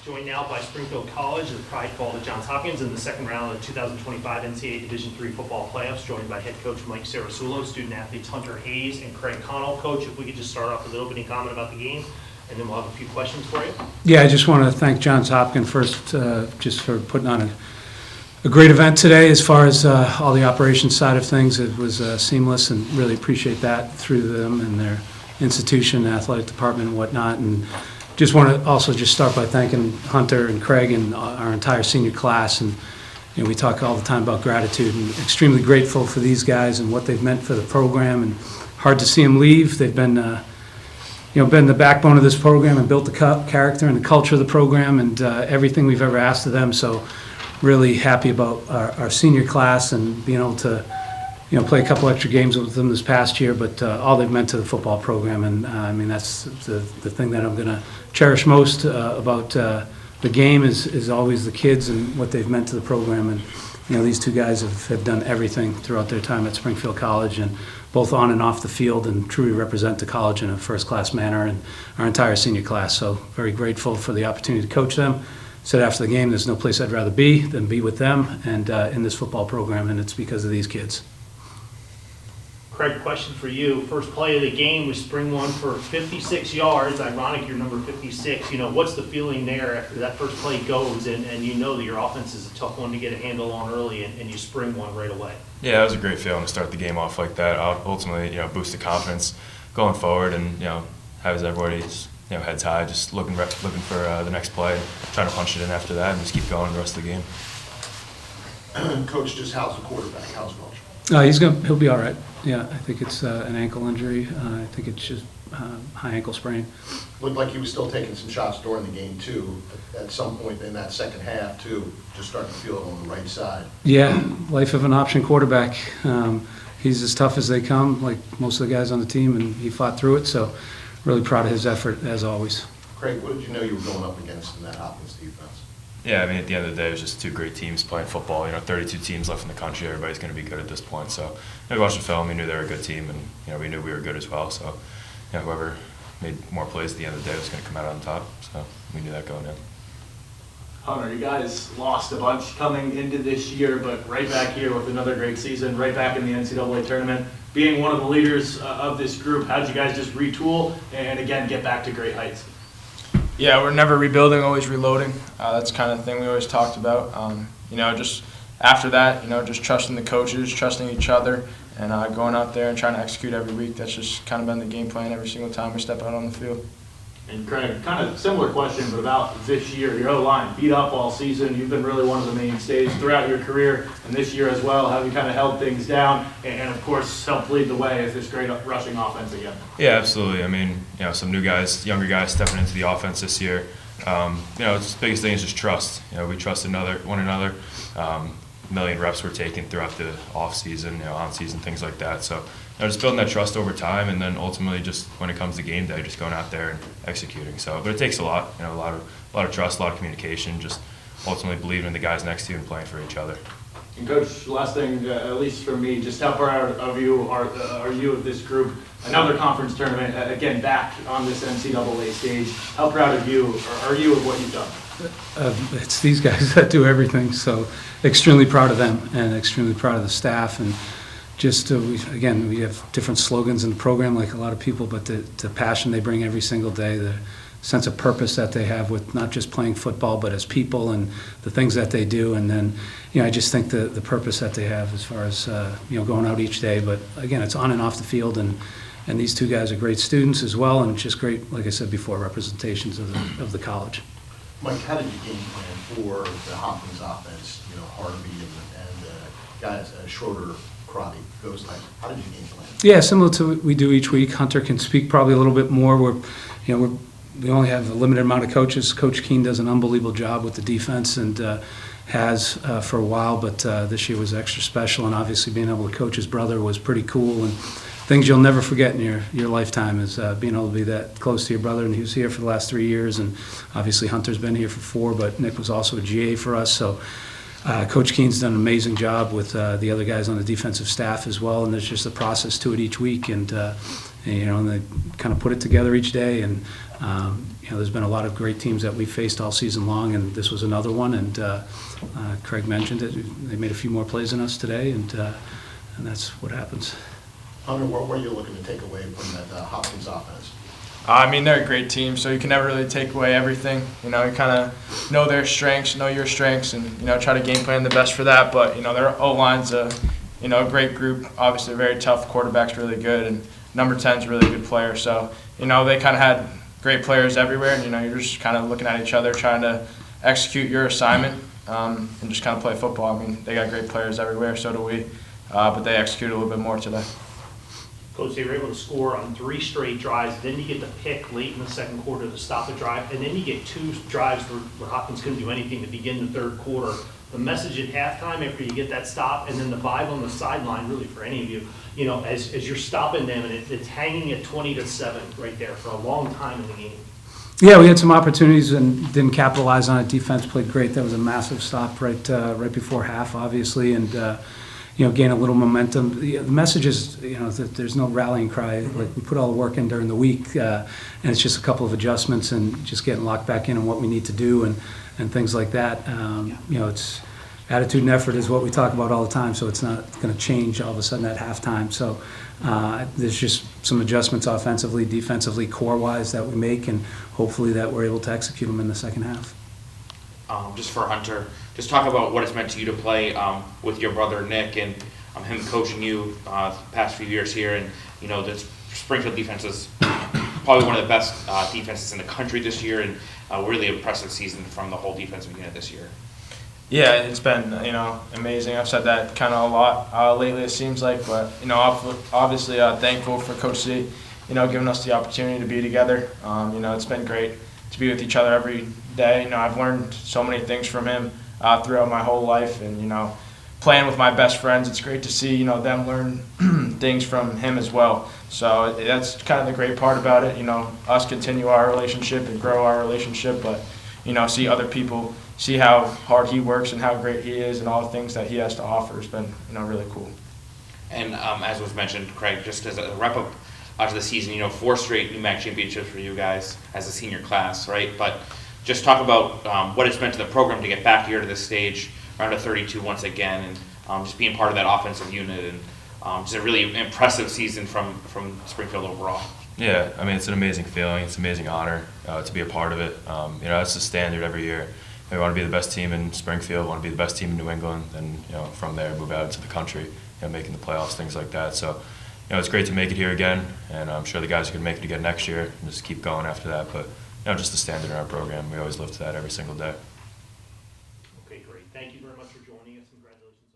Joined now by Springfield College, the pride fall to Johns Hopkins in the second round of the 2025 NCAA Division III football playoffs, joined by head coach Mike Sarasulo, student athletes Hunter Hayes and Craig Connell. Coach, if we could just start off with an opening comment about the game, and then we'll have a few questions for you. Yeah, I just want to thank Johns Hopkins first just for putting on a great event today as far as all the operations side of things. It was seamless, and really appreciate that through them and their institution, athletic department and whatnot. And just want to also just start by thanking Hunter and Craig and our entire senior class. And we talk all the time about gratitude, and extremely grateful for these guys and what they've meant for the program. And hard to see them leave. They've been been the backbone of this program and built the character and the culture of the program and everything we've ever asked of them. So really happy about our senior class and being able to play a couple extra games with them this past year, but all they've meant to the football program. And I mean, that's the thing that I'm going to cherish most about the game is always the kids and what they've meant to the program. And these two guys have done everything throughout their time at Springfield College, and both on and off the field, and truly represent the college in a first-class manner, and our entire senior class. So very grateful for the opportunity to coach them. Said after the game, there's no place I'd rather be than be with them and in this football program, and it's because of these kids. Craig, question for you. First play of the game was Spring one for 56 yards. Ironic, you're number 56. What's the feeling there after that first play goes and that your offense is a tough one to get a handle on early and you spring one right away? Yeah, it was a great feeling to start the game off like that. Ultimately, boost the confidence going forward, and has everybody's heads high, just looking for the next play, trying to punch it in after that, and just keep going the rest of the game. Coach, just how's the quarterback? How's Welch? He'll be all right. Yeah, I think it's an ankle injury. I think it's just high ankle sprain. Looked like he was still taking some shots during the game too. At some point in that second half too, just starting to feel it on the right side. Yeah, life of an option quarterback. He's as tough as they come, like most of the guys on the team, and he fought through it. So, really proud of his effort as always. Craig, what did you know you were going up against in that Hopkins defense? Yeah, I mean, at the end of the day, it was just two great teams playing football. 32 teams left in the country. Everybody's going to be good at this point. So, we watched the film. We knew they were a good team, and we knew we were good as well. So, whoever made more plays at the end of the day was going to come out on top. So, we knew that going in. Hunter, you guys lost a bunch coming into this year, but right back here with another great season, right back in the NCAA tournament. Being one of the leaders of this group, how did you guys just retool and, again, get back to great heights? Yeah, we're never rebuilding, always reloading. That's the kind of thing we always talked about. Just after that, just trusting the coaches, trusting each other, and going out there and trying to execute every week. That's just kind of been the game plan every single time we step out on the field. And Craig, kind of similar question, but about this year. Your O-line beat up all season. You've been really one of the mainstays throughout your career, and this year as well. How have you kind of held things down and of course, helped lead the way with this great rushing offense again? Yeah, absolutely. I mean, some new guys, younger guys stepping into the offense this year. It's the biggest thing is just trust. We trust one another. Million reps were taken throughout the off season, on season, things like that. So, just building that trust over time, and then ultimately just when it comes to game day, just going out there and executing. So, but it takes a lot, a lot of trust, a lot of communication, just ultimately believing in the guys next to you and playing for each other. And Coach, last thing, at least for me, just how proud of you are you of this group? Another conference tournament, again, back on this NCAA stage. How proud of you are you of what you've done? It's these guys that do everything, so extremely proud of them and extremely proud of the staff. And just we have different slogans in the program like a lot of people, but the passion they bring every single day, the sense of purpose that they have with not just playing football but as people and the things that they do. And then I just think the purpose that they have as far as going out each day, but again, it's on and off the field. And these two guys are great students as well, and just great, like I said before, representations of the college. Mike, how did you game plan for the Hopkins offense? Harvey and guys, Schroeder, Crotty, those types. How did you game plan? Yeah, similar to what we do each week. Hunter can speak probably a little bit more. We only have a limited amount of coaches. Coach Keene does an unbelievable job with the defense and has for a while, but this year was extra special. And obviously, being able to coach his brother was pretty cool. And things you'll never forget in your lifetime is being able to be that close to your brother. And he was here for the last 3 years, and obviously Hunter's been here for 4, but Nick was also a GA for us. So Coach Keene's done an amazing job with the other guys on the defensive staff as well, and there's just a process to it each week. And and they kind of put it together each day. And there's been a lot of great teams that we faced all season long, and this was another one. And Craig mentioned it; they made a few more plays than us today, and that's what happens. Hunter, what are you looking to take away from that Hopkins offense? I mean, they're a great team, so you can never really take away everything. You kind of know their strengths, know your strengths, and, try to game plan the best for that. But, their O-line's a great group. Obviously, very tough. Quarterback's really good, and number 10's a really good player. So, they kind of had great players everywhere, and, you're just kind of looking at each other, trying to execute your assignment and just kind of play football. I mean, they got great players everywhere, so do we. But they executed a little bit more today. Coach, they were able to score on 3 straight drives, then you get the pick late in the second quarter to stop a drive, and then you get 2 drives where Hopkins couldn't do anything to begin the third quarter. The message at halftime after you get that stop, and then the vibe on the sideline, really for any of you, as you're stopping them, and it's hanging at 20-7 right there for a long time in the game. Yeah, we had some opportunities and didn't capitalize on it. Defense played great. That was a massive stop right before half, obviously, and gain a little momentum. The message is, that there's no rallying cry. Like, we put all the work in during the week, and it's just a couple of adjustments and just getting locked back in on what we need to do and things like that. It's attitude and effort is what we talk about all the time, so it's not going to change all of a sudden at halftime. So there's just some adjustments offensively, defensively, core-wise that we make, and hopefully that we're able to execute them in the second half. Just for Hunter, just talk about what it's meant to you to play with your brother Nick and him coaching you the past few years here. And, the Springfield defense is probably one of the best defenses in the country this year, and a really impressive season from the whole defensive unit this year. Yeah, it's been, amazing. I've said that kind of a lot lately, it seems like. But, obviously thankful for Coach Z, giving us the opportunity to be together. It's been great to be with each other every day. I've learned so many things from him throughout my whole life, and playing with my best friends, it's great to see them learn things from him as well. So that's kind of the great part about it. Us continue our relationship and grow our relationship, but see other people, see how hard he works and how great he is, and all the things that he has to offer has been really cool. And as was mentioned, Craig, just as a wrap up to the season, 4 straight NEWMAC championships for you guys as a senior class, right? But just talk about what it's meant to the program to get back here to this stage, round of 32 once again, and just being part of that offensive unit, and just a really impressive season from Springfield overall. Yeah, I mean, it's an amazing feeling. It's an amazing honor to be a part of it. That's the standard every year. We want to be the best team in Springfield, want to be the best team in New England, and from there move out into the country, making the playoffs, things like that. So, it's great to make it here again, and I'm sure the guys are going to make it again next year and just keep going after that. But just the standard in our program, we always live to that every single day. Okay, great. Thank you very much for joining us. Congratulations.